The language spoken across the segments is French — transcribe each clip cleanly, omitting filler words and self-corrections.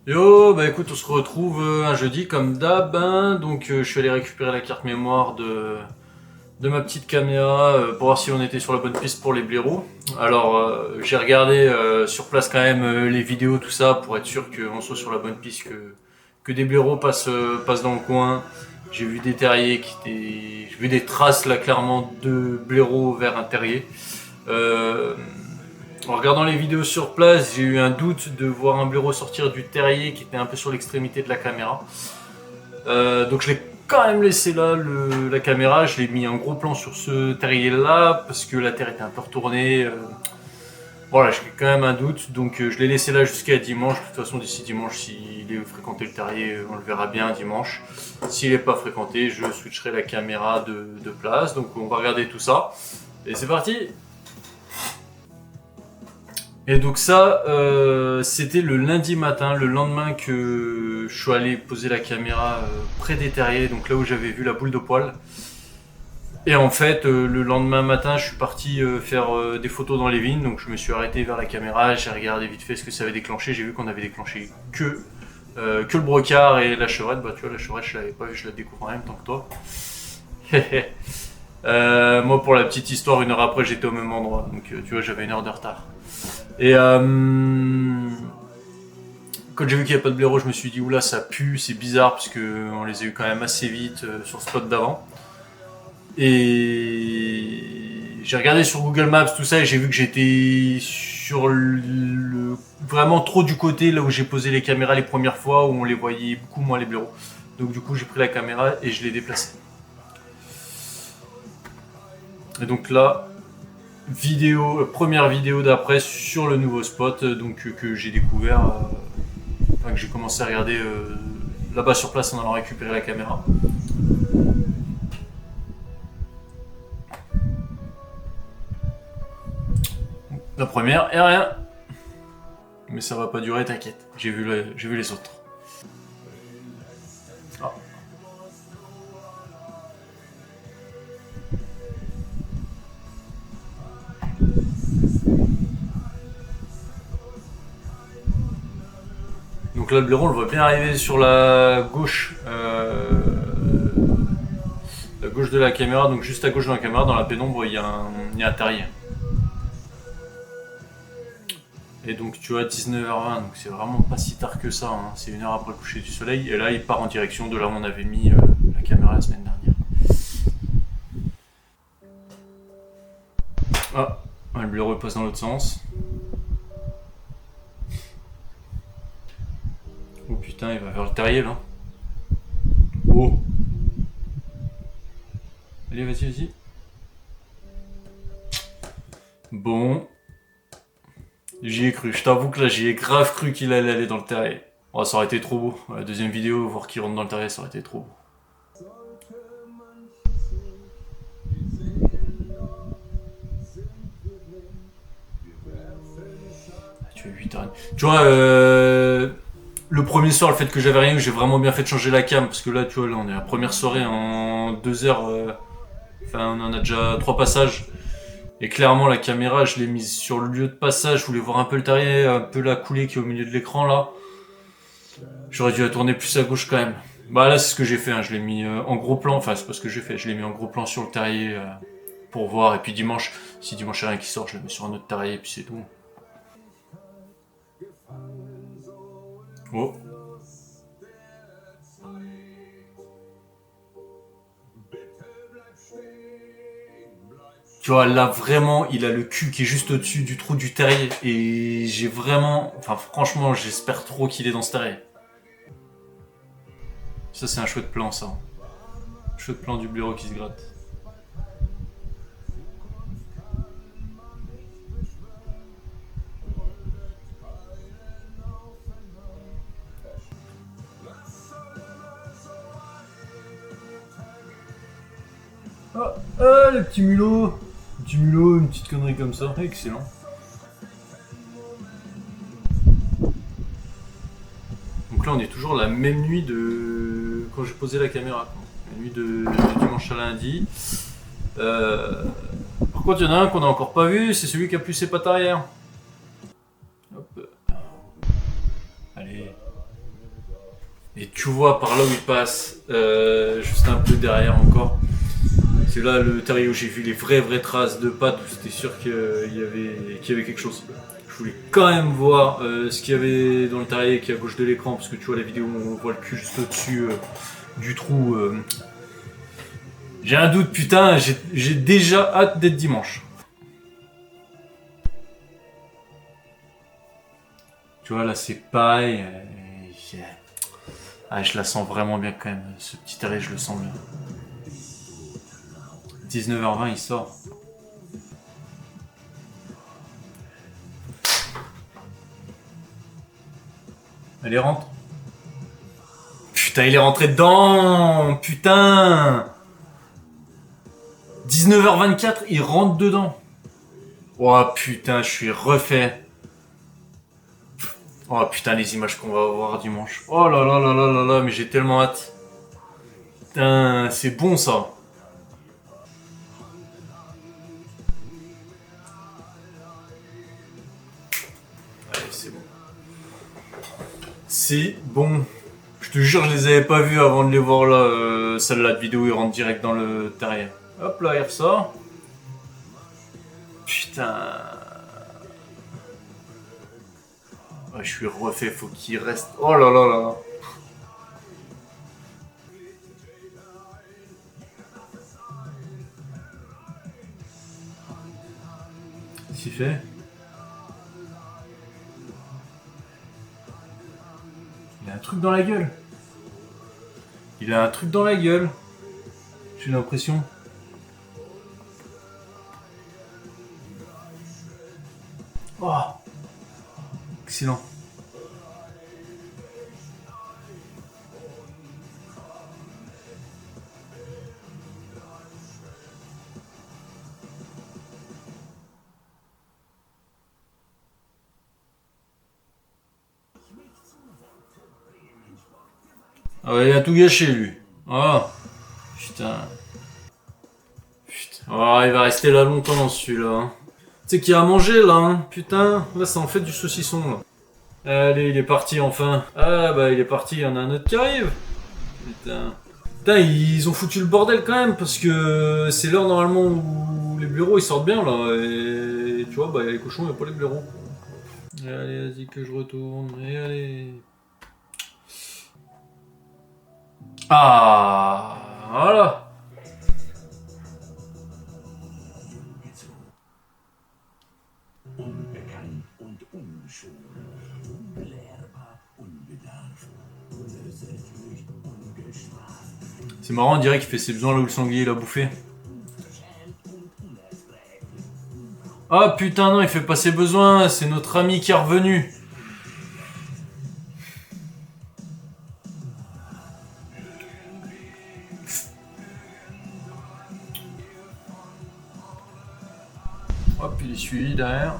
Yo, bah écoute, on se retrouve un jeudi comme d'hab, hein. Donc je suis allé récupérer la carte mémoire de ma petite caméra pour voir si on était sur la bonne piste pour les blaireaux. Alors j'ai regardé sur place quand même les vidéos, tout ça, pour être sûr qu'on soit sur la bonne piste, que des blaireaux passent dans le coin. J'ai vu des terriers j'ai vu des traces là clairement de blaireaux vers un terrier. Euh, En regardant les vidéos sur place, j'ai eu un doute de voir un blaireau sortir du terrier qui était un peu sur l'extrémité de la caméra. Donc je l'ai quand même laissé là, la caméra. Je l'ai mis un gros plan sur ce terrier là parce que la terre était un peu retournée. Voilà, j'ai quand même un doute. Donc je l'ai laissé là jusqu'à dimanche. De toute façon, d'ici dimanche, s'il est fréquenté le terrier, on le verra bien dimanche. S'il n'est pas fréquenté, je switcherai la caméra de place. Donc on va regarder tout ça. Et c'est parti! Et donc ça, c'était le lundi matin, le lendemain que je suis allé poser la caméra près des terriers, donc là où j'avais vu la boule de poil. Et en fait, le lendemain matin, je suis parti faire des photos dans les vignes, donc je me suis arrêté vers la caméra, j'ai regardé vite fait ce que ça avait déclenché, j'ai vu qu'on avait déclenché que le brocard et la chevrette. Bah tu vois, la chevrette je l'avais pas vu, je la découvre en même temps que toi. Moi pour la petite histoire, une heure après j'étais au même endroit, donc tu vois j'avais une heure de retard. Et quand j'ai vu qu'il n'y avait pas de blaireau, je me suis dit oula ça pue, c'est bizarre parce que on les a eu quand même assez vite sur le spot d'avant. Et j'ai regardé sur Google Maps tout ça et j'ai vu que j'étais sur vraiment trop du côté là où j'ai posé les caméras les premières fois où on les voyait beaucoup moins les blaireaux. Donc du coup j'ai pris la caméra et je l'ai déplacée. Et donc là, première vidéo d'après sur le nouveau spot que j'ai découvert, que j'ai commencé à regarder là-bas sur place en allant récupérer la caméra. La première et rien. Mais ça va pas durer, t'inquiète. J'ai vu les autres. Ah. Donc là, le blaireau, on le voit bien arriver sur la gauche de la caméra, donc juste à gauche de la caméra, dans la pénombre, il y a un terrier. Et donc tu vois 19h20, donc c'est vraiment pas si tard que ça, hein. C'est une heure après le coucher du soleil, et là il part en direction de là où on avait mis la caméra la semaine dernière. Ah, le blaireau passe dans l'autre sens. Oh putain, il va vers le terrier là. Oh. Allez, vas-y, vas-y. Bon, j'y ai cru, je t'avoue que là j'y ai grave cru qu'il allait aller dans le terrier. Oh, ça aurait été trop beau. La deuxième vidéo, voir qu'il rentre dans le terrier, ça aurait été trop beau. Tu es 8h30. Tu vois, le premier soir, le fait que j'avais rien, j'ai vraiment bien fait de changer la cam. Parce que là, tu vois, là, on est à la première soirée en 2 heures. Enfin, on en a déjà 3 passages. Et clairement, la caméra, je l'ai mise sur le lieu de passage. Je voulais voir un peu le terrier, un peu la coulée qui est au milieu de l'écran là. J'aurais dû la tourner plus à gauche quand même. Bah là, c'est ce que j'ai fait. Hein. Je l'ai mis en gros plan. Enfin, c'est pas ce que j'ai fait. Je l'ai mis en gros plan sur le terrier pour voir. Et puis dimanche, si dimanche il y a rien qui sort, je le mets sur un autre terrier et puis c'est tout. Oh. Tu vois, là vraiment, il a le cul qui est juste au-dessus du trou du terrier. Et j'ai vraiment. Enfin, franchement, j'espère trop qu'il est dans ce terrier. Ça, c'est un chouette plan, ça. Chouette plan du blaireau qui se gratte. Ah, le petit mulot. Un petit mulot, une petite connerie comme ça. Excellent. Donc là, on est toujours la même nuit de quand j'ai posé la caméra. La nuit de dimanche à lundi. Euh... Par contre, il y en a un qu'on n'a encore pas vu, c'est celui qui a plus ses pattes arrière. Hop. Allez. Et tu vois par là où il passe, juste un peu derrière encore. C'est là le terrier où j'ai vu les vraies traces de pattes, où c'était sûr qu'il y avait quelque chose. Je voulais quand même voir ce qu'il y avait dans le terrier qui est à gauche de l'écran, parce que tu vois la vidéo où on voit le cul juste au-dessus du trou. J'ai un doute, putain, j'ai déjà hâte d'être dimanche. Tu vois, là c'est pareil. Je la sens vraiment bien quand même. Ce petit terrier, je le sens bien. 19h20, il sort. Allez, rentre. Putain, il est rentré dedans. Putain. 19h24, il rentre dedans. Oh putain, je suis refait. Oh putain, les images qu'on va voir dimanche. Oh là là là là là là, mais j'ai tellement hâte. Putain, c'est bon ça. Allez, c'est bon. C'est bon. Je te jure, je les avais pas vus avant de les voir là. Celle-là de vidéo, il rentre direct dans le terrier. Hop là, il ressort. Putain. Ouais, je suis refait, faut qu'il reste. Oh là là là là. Qu'est-ce qu'il fait? Il a un truc dans la gueule. Il a un truc dans la gueule. J'ai l'impression. Oh, excellent. Ah ouais, il a tout gâché lui. Oh, putain. Putain. Oh, il va rester là longtemps celui-là. Hein. Tu sais qu'il a à manger là, hein. Putain. Là, ça en fait du saucisson là. Allez, il est parti enfin. Ah bah il est parti, il y en a un autre qui arrive. Putain. Putain, ils ont foutu le bordel quand même parce que c'est l'heure normalement où les blaireaux ils sortent bien là. Et tu vois, bah les cochons, il n'y a pas les blaireaux. Allez, vas-y que je retourne. Et allez. Ah, voilà. Unbekannt und unschul, unbelehrbar, unbedarf, unersättlich, ungestraft, C'est marrant, on dirait qu'il fait ses besoins là où le sanglier l'a bouffé. Ah putain non, il fait pas ses besoins, c'est notre ami qui est revenu. Hop, il est suivi derrière.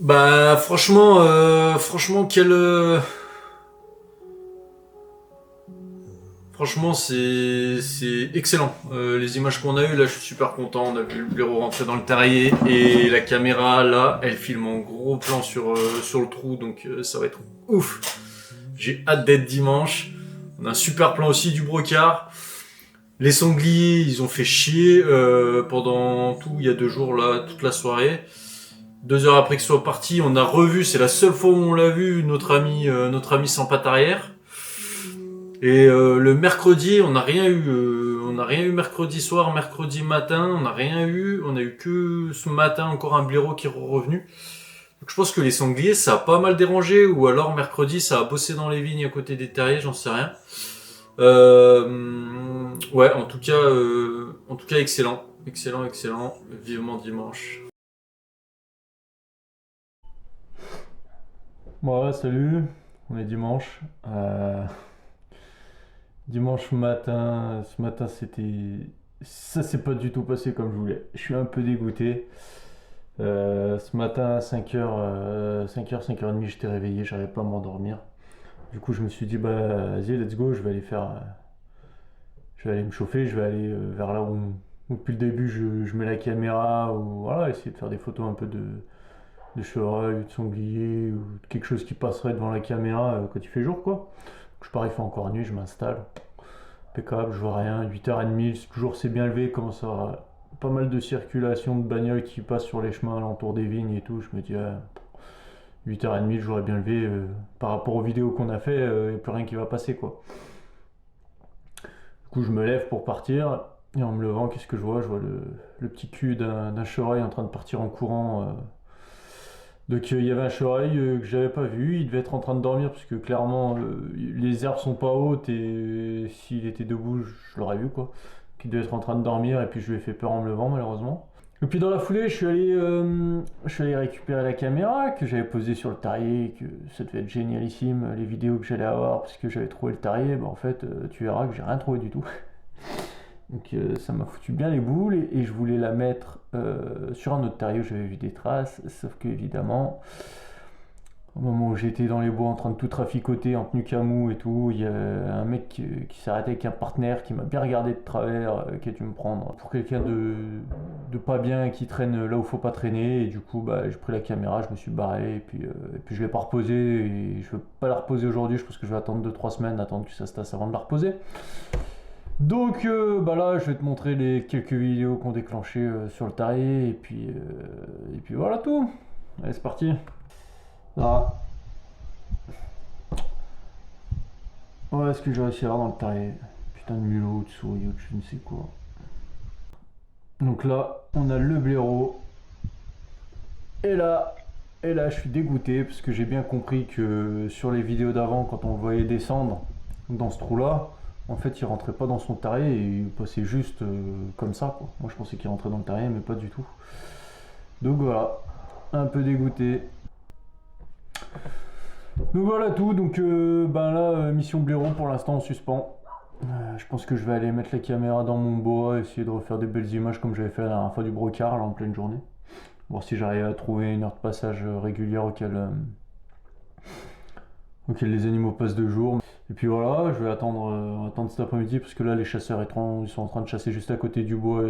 Bah franchement franchement c'est excellent. Les images qu'on a eues là, je suis super content. On a vu le blaireau rentrer dans le terrier et la caméra là, elle filme en gros plan sur le trou, donc ça va être ouf. J'ai hâte d'être dimanche. On a un super plan aussi du brocard. Les sangliers, ils ont fait chier pendant tout, il y a 2 jours là, toute la soirée. 2 heures après qu'ils soient partis, on a revu, c'est la seule fois où on l'a vu, notre ami sans patte arrière. Et le mercredi, on n'a rien eu. On n'a rien eu mercredi soir, mercredi matin, on n'a rien eu. On a eu que ce matin encore un blaireau qui est revenu. Donc je pense que les sangliers, ça a pas mal dérangé, ou alors mercredi, ça a bossé dans les vignes à côté des terriers, j'en sais rien. Ouais, en tout cas, excellent, excellent, excellent. Vivement dimanche. Bon, ouais, salut, on est dimanche. Dimanche matin, ce matin c'était. Ça s'est pas du tout passé comme je voulais. Je suis un peu dégoûté. Ce matin à 5h, 5h, 5h30, j'étais réveillé, j'arrivais pas à m'endormir. Du coup, je me suis dit, bah vas-y, let's go, je vais aller faire. Je vais aller me chauffer, je vais aller vers là où depuis le début je mets la caméra, ou voilà, essayer de faire des photos un peu de chevreuil, ou de sanglier, ou de quelque chose qui passerait devant la caméra quand il fait jour, quoi. Donc, je pars, il fait encore nuit, je m'installe. Impeccable, je vois rien, 8h30, toujours c'est bien levé, commence à avoir pas mal de circulation de bagnoles qui passent sur les chemins alentour des vignes et tout. Je me dis, 8h30, j'aurais bien levé, par rapport aux vidéos qu'on a fait, il n'y a plus rien qui va passer, quoi. Du coup, je me lève pour partir, et en me levant, qu'est-ce que je vois? Je vois le petit cul d'un chevreuil en train de partir en courant. Donc il y avait un chevreuil que j'avais pas vu, il devait être en train de dormir parce que clairement les herbes sont pas hautes et s'il était debout je l'aurais vu quoi. Donc, il devait être en train de dormir et puis je lui ai fait peur en me levant malheureusement. Et puis dans la foulée je suis allé récupérer la caméra que j'avais posée sur le tarier, que ça devait être génialissime les vidéos que j'allais avoir parce que j'avais trouvé le tarier, en fait tu verras que j'ai rien trouvé du tout. Donc ça m'a foutu bien les boules et je voulais la mettre sur un autre tarier où j'avais vu des traces, sauf que évidemment, au moment où j'étais dans les bois en train de tout traficoter en tenue camou et tout, il y a un mec qui s'est arrêté avec un partenaire qui m'a bien regardé de travers, qui a dû me prendre pour quelqu'un de pas bien qui traîne là où faut pas traîner et du coup j'ai pris la caméra, je me suis barré et puis je l'ai pas reposée et je veux pas la reposer aujourd'hui, je pense que je vais attendre 2-3 semaines, attendre que ça se tasse avant de la reposer. Donc là je vais te montrer les quelques vidéos qu'on déclenché sur le tarier et puis voilà tout. Allez c'est parti. Là. Ouais ce que j'ai réussi à avoir dans le tarier. Putain de mulot, de souris ou de je ne sais quoi. Donc là on a le blaireau. Et là je suis dégoûté parce que j'ai bien compris que sur les vidéos d'avant quand on le voyait descendre dans ce trou là, en fait il rentrait pas dans son tarier et il passait juste comme ça quoi. Moi je pensais qu'il rentrait dans le tarier mais pas du tout. Donc voilà, un peu dégoûté. Donc voilà tout, donc là mission blaireau pour l'instant en suspens. Je pense que je vais aller mettre la caméra dans mon bois, essayer de refaire des belles images comme j'avais fait la dernière fois du brocard là en pleine journée. Voir si j'arrive à trouver une heure de passage régulière auquel les animaux passent de jour. Et puis voilà, je vais attendre cet après-midi parce que là les chasseurs ils sont en train de chasser juste à côté du bois.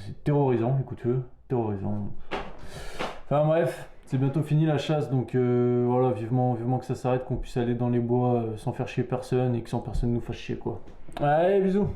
C'est terrorisant, écoute-le, terrorisant. Enfin bref, c'est bientôt fini la chasse donc voilà, vivement que ça s'arrête, qu'on puisse aller dans les bois sans faire chier personne et que sans personne nous fasse chier quoi. Allez, bisous.